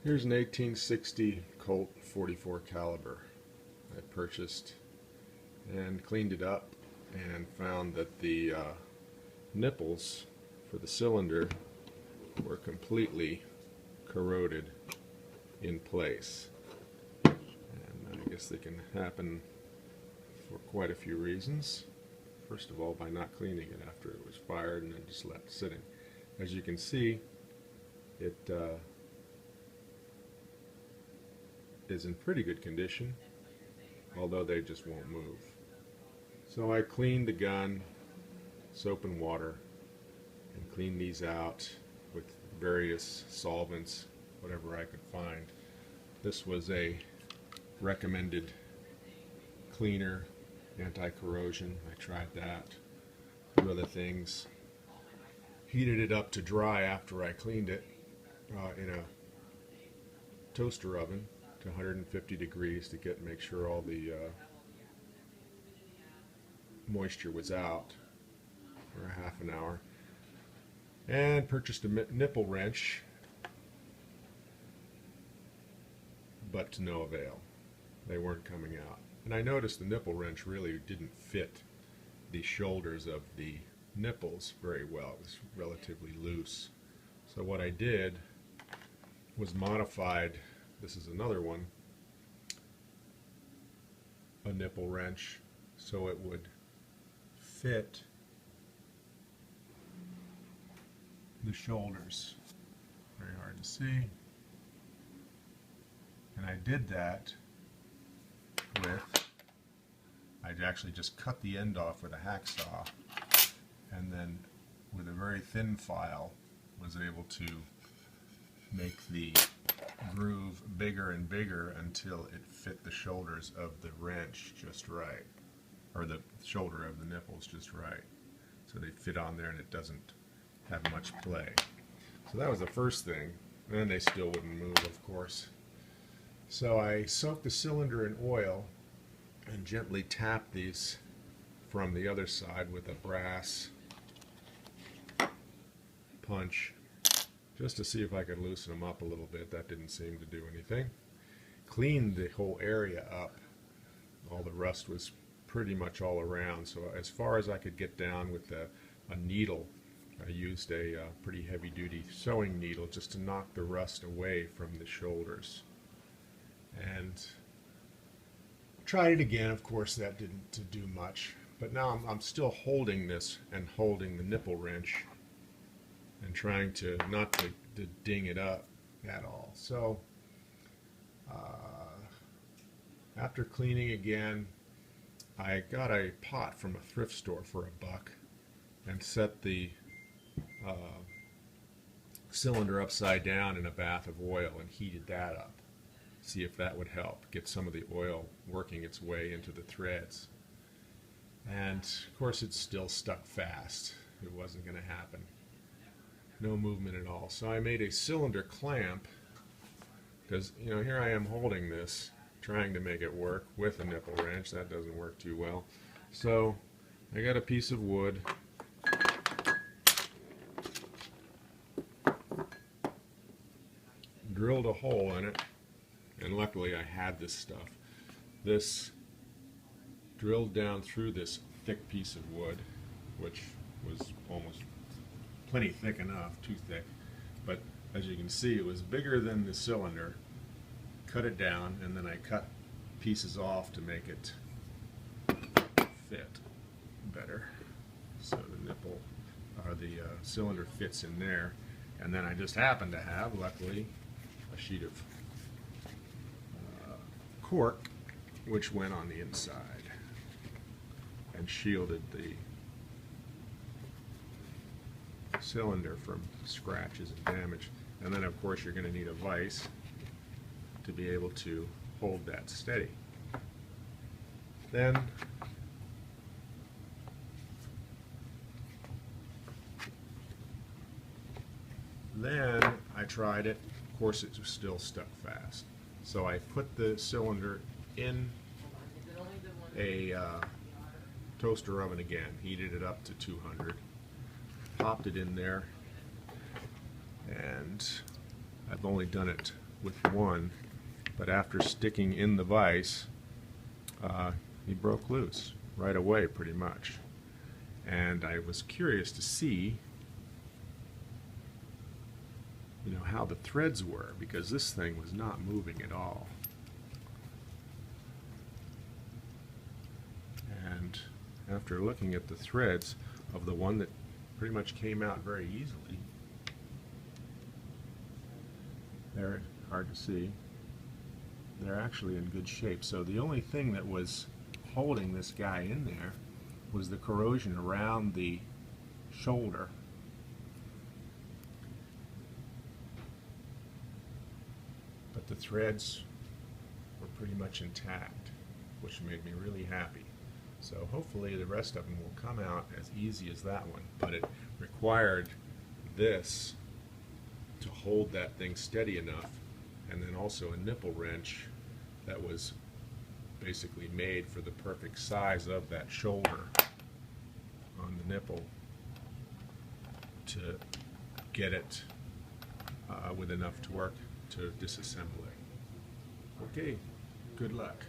Here's an 1860 Colt 44 caliber I purchased and cleaned it up and found that the nipples for the cylinder were completely corroded in place. And I guess they can happen for quite a few reasons. First of all, by not cleaning it after it was fired and then just left sitting. As you can see, it is in pretty good condition, although they just won't move. So I cleaned the gun, soap and water, and cleaned these out with various solvents, whatever I could find. This was a recommended cleaner, anti-corrosion. I tried that. A few other things. Heated it up to dry after I cleaned it in a toaster oven to 150 degrees to make sure all the moisture was out for a half an hour. And purchased a nipple wrench, but to no avail. They weren't coming out. And I noticed the nipple wrench really didn't fit the shoulders of the nipples very well. It was relatively loose. So what I did was modified, this is another one, a nipple wrench so it would fit the shoulders. Very hard to see. And I did that with, I actually just cut the end off with a hacksaw, and then with a very thin file was able to make the groove bigger and bigger until it fit the shoulders of the wrench just right, or the shoulder of the nipples just right, so they fit on there and it doesn't have much play. So that was the first thing, and they still wouldn't move, of course. So I soaked the cylinder in oil and gently tapped these from the other side with a brass punch just to see if I could loosen them up a little bit. That didn't seem to do anything. Cleaned the whole area up. All the rust was pretty much all around, so as far as I could get down with a needle, I used a pretty heavy-duty sewing needle just to knock the rust away from the shoulders. And tried it again. Of course, that didn't do much. But now I'm still holding this and holding the nipple wrench and trying to not to ding it up at all. So after cleaning again, I got a pot from a thrift store for $1 and set the cylinder upside down in a bath of oil and heated that up. See if that would help get some of the oil working its way into the threads. And of course it's still stuck fast. It wasn't going to happen. No movement at all. So I made a cylinder clamp, because here I am holding this, trying to make it work with a nipple wrench. That doesn't work too well. So I got a piece of wood, drilled a hole in it, and luckily I had this stuff. This drilled down through this thick piece of wood, which was almost plenty thick enough, too thick, but as you can see it was bigger than the cylinder. Cut it down, and then I cut pieces off to make it fit better, so the nipple or the cylinder fits in there. And then I just happened to have, luckily, a sheet of cork which went on the inside and shielded the cylinder from scratches and damage. And then of course you're going to need a vise to be able to hold that steady. Then I tried it. Of course it was still stuck fast. So I put the cylinder in a toaster oven again, heated it up to 200, popped it in there, and I've only done it with one, but after sticking in the vise, he broke loose right away pretty much. And I was curious to see, you know, how the threads were, because this thing was not moving at all. And after looking at the threads of the one that pretty much came out very easily, they're hard to see, they're actually in good shape. So the only thing that was holding this guy in there was the corrosion around the shoulder. But the threads were pretty much intact, which made me really happy. So hopefully the rest of them will come out as easy as that one, but it required this to hold that thing steady enough, and then also a nipple wrench that was basically made for the perfect size of that shoulder on the nipple to get it with enough torque to disassemble it. Okay, good luck.